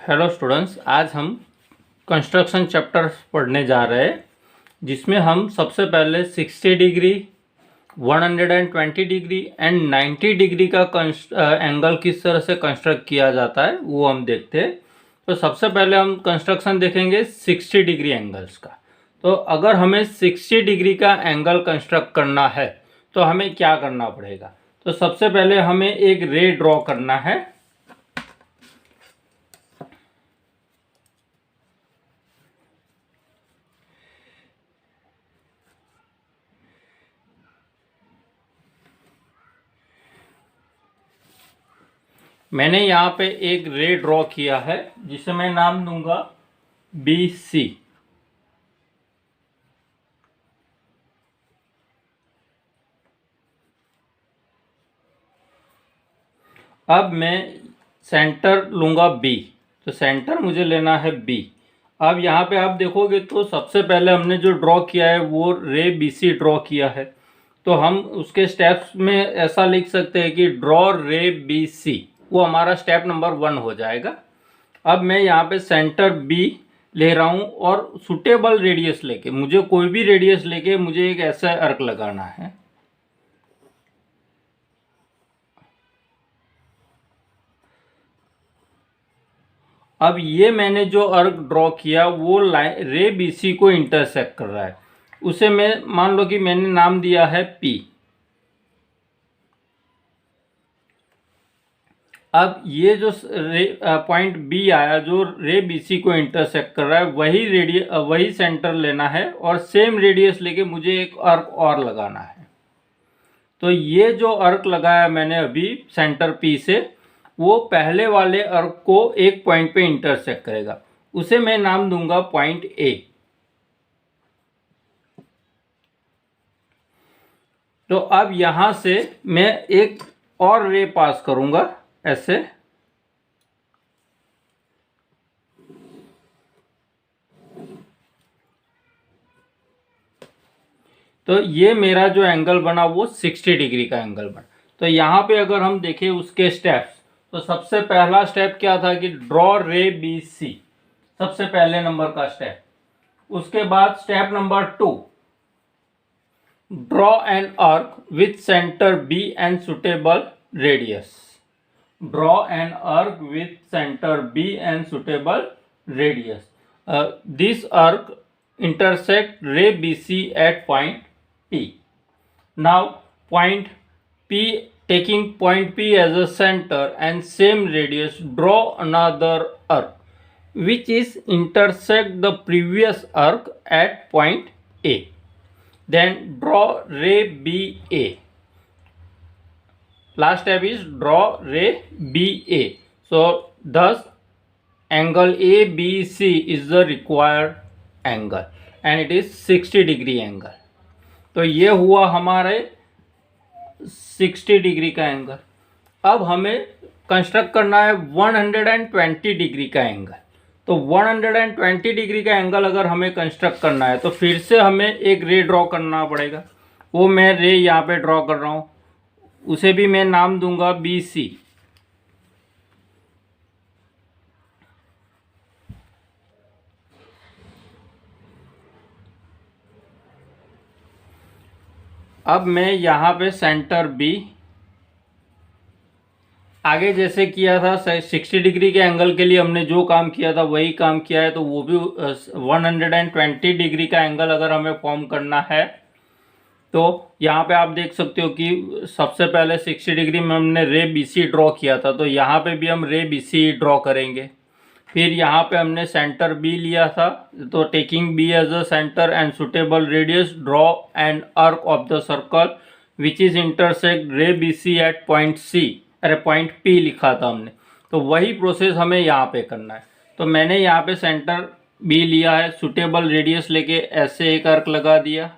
Hello students, आज हम construction chapter पढ़ने जा रहे हैं जिसमें हम सबसे पहले 60 डिग्री, 120 डिग्री एंड 90 डिग्री का एंगल किस तरह से कंस्ट्रक्ट किया जाता है वो हम देखते हैं। तो सबसे पहले हम कंस्ट्रक्शन देखेंगे 60 डिग्री एंगल्स का। तो अगर हमें 60 डिग्री का एंगल कंस्ट्रक्ट करना है तो हमें क्या करना पड़ेगा। तो सबसे पहले हमें एक रे ड्रॉ करना है। मैंने यहाँ पे एक रे ड्रॉ किया है जिसे मैं नाम दूंगा BC। अब मैं सेंटर लूंगा B। तो सेंटर मुझे लेना है B। अब यहाँ पे आप देखोगे तो सबसे पहले हमने जो ड्रॉ किया है वो रे BC ड्रॉ किया है। तो हम उसके स्टेप्स में ऐसा लिख सकते हैं कि ड्रॉ रे BC, वो हमारा स्टेप नंबर 1 हो जाएगा। अब मैं यहाँ पे सेंटर B ले रहा हूँ और सुटेबल रेडियस लेके, मुझे कोई भी रेडियस लेके मुझे एक ऐसा अर्क लगाना है। अब ये मैंने जो अर्क ड्रॉ किया वो रे BC को इंटरसेक्ट कर रहा है। उसे मैं मान लो कि मैंने नाम दिया है P। अब ये जो पॉइंट B आया जो रे BC को इंटरसेक्ट कर रहा है वही सेंटर लेना है और सेम रेडियस लेके मुझे एक अर्क और लगाना है। तो ये जो अर्क लगाया मैंने अभी सेंटर P से, वो पहले वाले अर्क को एक पॉइंट पे इंटरसेक्ट करेगा। उसे मैं नाम दूंगा पॉइंट A। तो अब यहां से मैं एक और रे पास करूंगा ऐसे। तो ये मेरा जो एंगल बना वो 60 डिग्री का एंगल बना। तो यहाँ पे अगर हम देखें उसके स्टेप्स, तो सबसे पहला स्टेप क्या था कि ड्रॉ रे BC, सबसे पहले नंबर का स्टेप। उसके बाद step number 2, draw an arc with centre B and suitable radius. Draw an arc with centre B and suitable radius. This arc intersect ray BC at point P. Now point P, taking point P as a center and same radius, draw another arc which is intersect the previous arc at point A. Then draw ray BA. Last step is draw ray BA. So thus angle ABC is the required angle and it is 60 degree angle. तो ये हुआ हमारे 60 degree का angle. अब हमें construct करना है 120 degree का एंगल। तो 120 डिग्री का एंगल अगर हमें कंस्ट्रक्ट करना है तो फिर से हमें एक रे ड्रॉ करना पड़ेगा। वो मैं रे यहाँ पे ड्रॉ कर रहा हूँ, उसे भी मैं नाम दूंगा BC। अब मैं यहाँ पे सेंटर B, आगे जैसे किया था 60 डिग्री के एंगल के लिए हमने जो काम किया था वही काम किया है। तो वो भी 120 डिग्री का एंगल अगर हमें फॉर्म करना है तो यहाँ पे आप देख सकते हो कि सबसे पहले 60 डिग्री में हमने रे BC ड्रॉ किया था, तो यहाँ पे भी हम रे BC ड्रॉ करेंगे। फिर यहाँ पे हमने सेंटर B लिया था, तो taking B as a centre and suitable radius, draw and arc of the circle which is intersect ray BC at point C। अरे पॉइंट P लिखा था हमने, तो वही प्रोसेस हमें यहाँ पे करना है। तो मैंने यहाँ पे सेंटर B लिया है, सुटेबल रेडियस लेके ऐसे एक अर्क लगा दिया।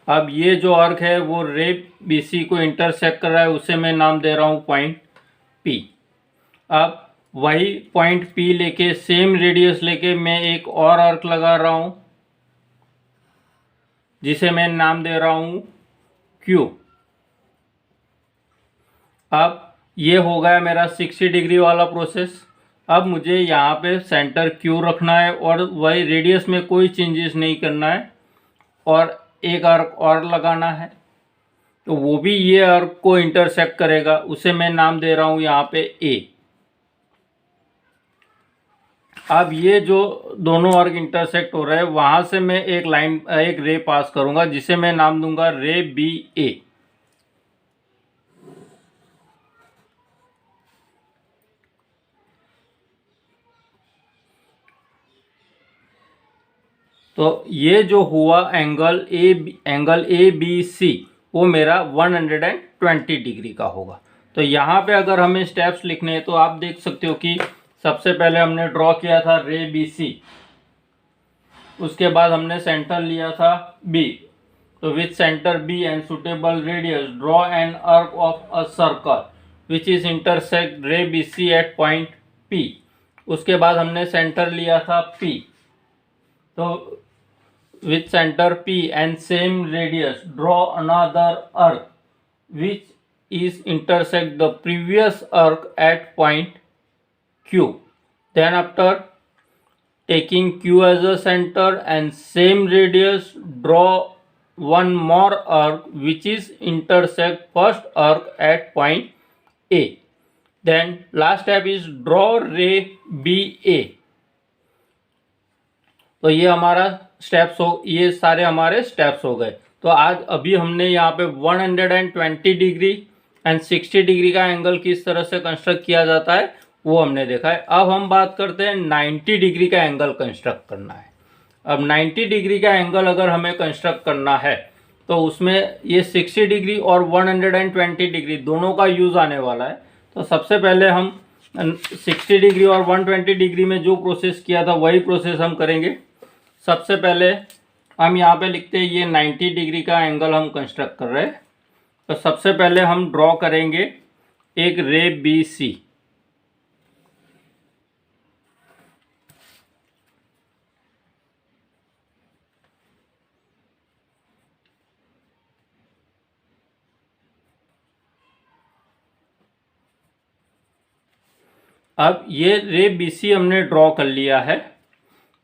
अब ये जो अर्क है वो रे BC को इंटरसेक्ट कर रहा है, उसे मैं नाम दे रहा हूँ पॉइंट P। अब वही पॉइंट P लेके सेम रेडियस लेके मैं एक और अर्क लगा रहा हूँ जिसे मैं नाम दे रहा हूँ Q। अब ये हो गया मेरा 60 डिग्री वाला प्रोसेस। अब मुझे यहाँ पे सेंटर क्यू रखना है और वही रेडियस में कोई चेंजेस नहीं करना है और एक आर्क और लगाना है, तो वो भी ये आर्क को इंटरसेक्ट करेगा, उसे मैं नाम दे रहा हूँ यहाँ पे ए। अब ये जो दोनों आर्क इंटरसेक्ट हो रहे हैं वहाँ से मैं एक रे पास करूँगा जिसे मैं नाम दूंगा रे बी ए। तो ये जो हुआ एंगल ए बी सी वो मेरा 120 डिग्री का होगा। तो यहाँ पे अगर हमें स्टेप्स लिखने हैं तो आप देख सकते हो कि सबसे पहले हमने ड्रॉ किया था रे बी सी, उसके बाद हमने सेंटर लिया था बी। तो with centre B and suitable radius draw an arc of a circle which is intersect ray B C at point P. उसके बाद हमने सेंटर लिया था पी, तो with center P and same radius draw another arc which is intersect the previous arc at point Q. Then after taking Q as a center and same radius draw one more arc which is intersect first arc at point A. Then last step is draw ray BA. तो ये हमारा steps हो, ये सारे हमारे steps हो गए। तो आज अभी हमने यहाँ पे 120 डिग्री एंड 60 डिग्री का एंगल किस तरह से कंस्ट्रक्ट किया जाता है वो हमने देखा है। अब हम बात करते हैं 90 डिग्री का एंगल कंस्ट्रक्ट करना है। अब 90 डिग्री का एंगल अगर हमें कंस्ट्रक्ट करना है तो उसमें ये 60 डिग्री और 120 डिग्री दोनों का यूज़ आने वाला है। तो सबसे पहले हम 60 डिग्री और 120 डिग्री में जो प्रोसेस किया था वही प्रोसेस हम करेंगे। सबसे पहले हम यहाँ पे लिखते हैं ये 90 डिग्री का एंगल हम कंस्ट्रक्ट कर रहे हैं। तो सबसे पहले हम ड्रॉ करेंगे एक रे बी सी। अब ये रे बी सी हमने ड्रॉ कर लिया है।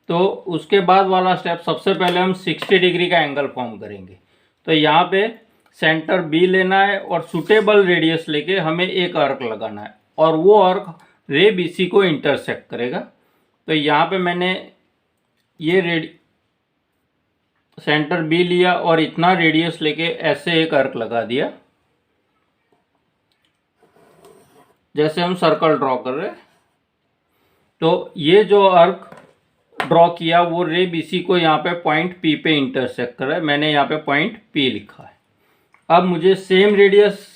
तो उसके बाद वाला स्टेप सबसे पहले हम 60 डिग्री का एंगल फॉर्म करेंगे। तो यहाँ पे सेंटर बी लेना है और सुटेबल रेडियस लेके हमें एक आर्क लगाना है और वो आर्क रे बी सी को इंटरसेक्ट करेगा। तो यहाँ पे मैंने ये सेंटर बी लिया और इतना रेडियस लेके ऐसे एक आर्क लगा दिया, जैसे हम सर्कल ड्रॉ कर रहे हैं। तो ये जो आर्क ड्रॉ किया वो रे बी सी को यहाँ पे पॉइंट पी पे इंटरसेक्ट कर रहा है, मैंने यहाँ पे पॉइंट पी लिखा है। अब मुझे सेम रेडियस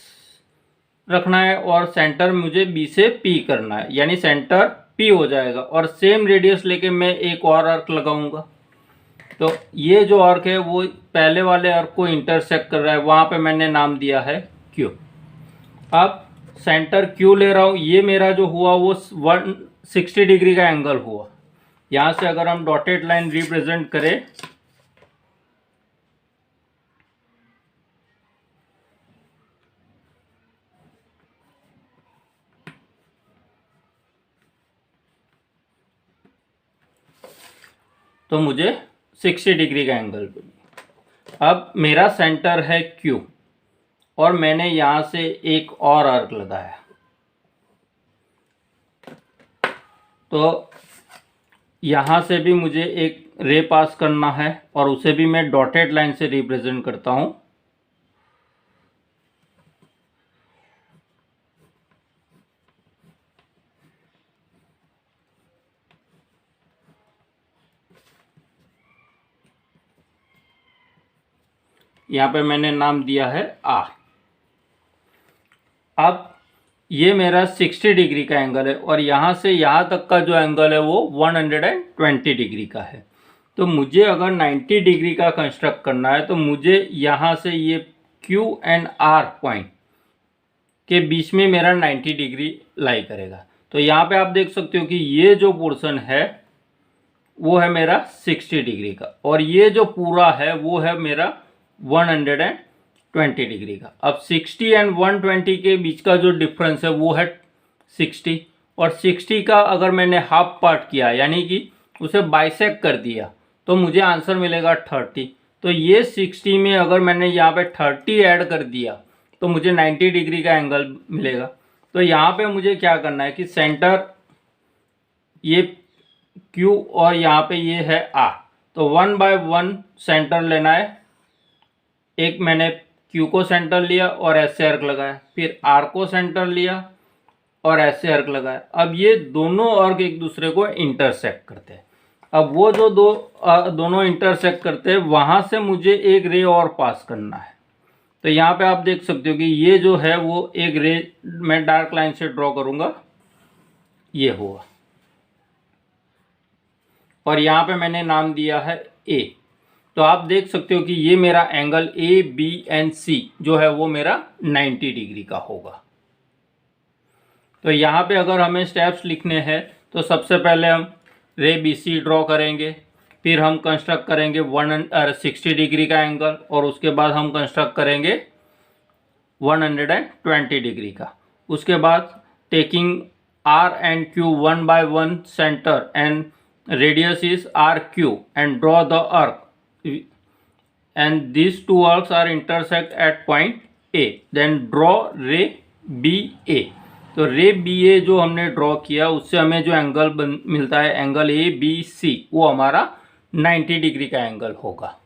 रखना है और सेंटर मुझे बी से पी करना है, यानी सेंटर पी हो जाएगा और सेम रेडियस लेके मैं एक और आर्क लगाऊंगा। तो ये जो आर्क है वो पहले वाले आर्क को इंटरसेक्ट कर रहा है, वहाँ पे मैंने नाम दिया है क्यू। अब सेंटर क्यू ले रहा हूँ, ये मेरा जो हुआ वो 160 डिग्री का एंगल हुआ। यहाँ से अगर हम डॉटेड लाइन रिप्रेजेंट करें तो मुझे 60 डिग्री का एंगल बनी। अब मेरा सेंटर है Q और मैंने यहाँ से एक और आर्क लगाया। तो यहाँ से भी मुझे एक रे पास करना है और उसे भी मैं डॉटेड लाइन से रिप्रेजेंट करता हूँ। यहाँ पे मैंने नाम दिया है आर। अब ये मेरा 60 डिग्री का एंगल है और यहाँ से यहाँ तक का जो एंगल है वो 120 डिग्री का है। तो मुझे अगर 90 डिग्री का कंस्ट्रक्ट करना है तो मुझे यहाँ से ये Q एंड R पॉइंट के बीच में मेरा 90 डिग्री लाई करेगा। तो यहाँ पे आप देख सकते हो कि ये जो पोर्शन है वो है मेरा 60 डिग्री का और ये जो पूरा है वो है मेरा 20 डिग्री का। अब 60 एंड 120 के बीच का जो डिफरेंस है वो है 60, और 60 का अगर मैंने हाफ पार्ट किया यानी कि उसे बाइसेक्ट कर दिया तो मुझे आंसर मिलेगा 30। तो ये 60 में अगर मैंने यहाँ पे 30 ऐड कर दिया तो मुझे 90 डिग्री का एंगल मिलेगा। तो यहाँ पे मुझे क्या करना है कि सेंटर ये Q और यहाँ पे ये है R, तो 1 बाय 1 सेंटर लेना है। एक मैंने Q को सेंटर लिया और ऐसे से आर्क लगाया, फिर R को सेंटर लिया और ऐसे से आर्क लगाया। अब ये दोनों आर्क एक दूसरे को इंटरसेक्ट करते हैं। अब वो जो दोनों इंटरसेक्ट करते हैं वहाँ से मुझे एक रे और पास करना है। तो यहाँ पे आप देख सकते हो कि ये जो है वो एक रे मैं डार्क लाइन से ड्रॉ करूँगा, ये हुआ, और यहाँ पे मैंने नाम दिया है A। तो आप देख सकते हो कि ये मेरा एंगल ABNC जो है वो मेरा 90 डिग्री का होगा। तो यहाँ पे अगर हमें स्टेप्स लिखने हैं तो सबसे पहले हम रे BC ड्रॉ करेंगे, फिर हम कंस्ट्रक्ट करेंगे 60 डिग्री का एंगल, और उसके बाद हम कंस्ट्रक्ट करेंगे 120 डिग्री का। उसके बाद taking R and Q 1 by 1 center and radius is RQ and draw the arc, and these two arcs are intersect at point A, then draw ray BA। तो रे BA जो हमने ड्रॉ किया उससे हमें जो एंगल मिलता है एंगल ABC, वो हमारा 90 डिग्री का एंगल होगा।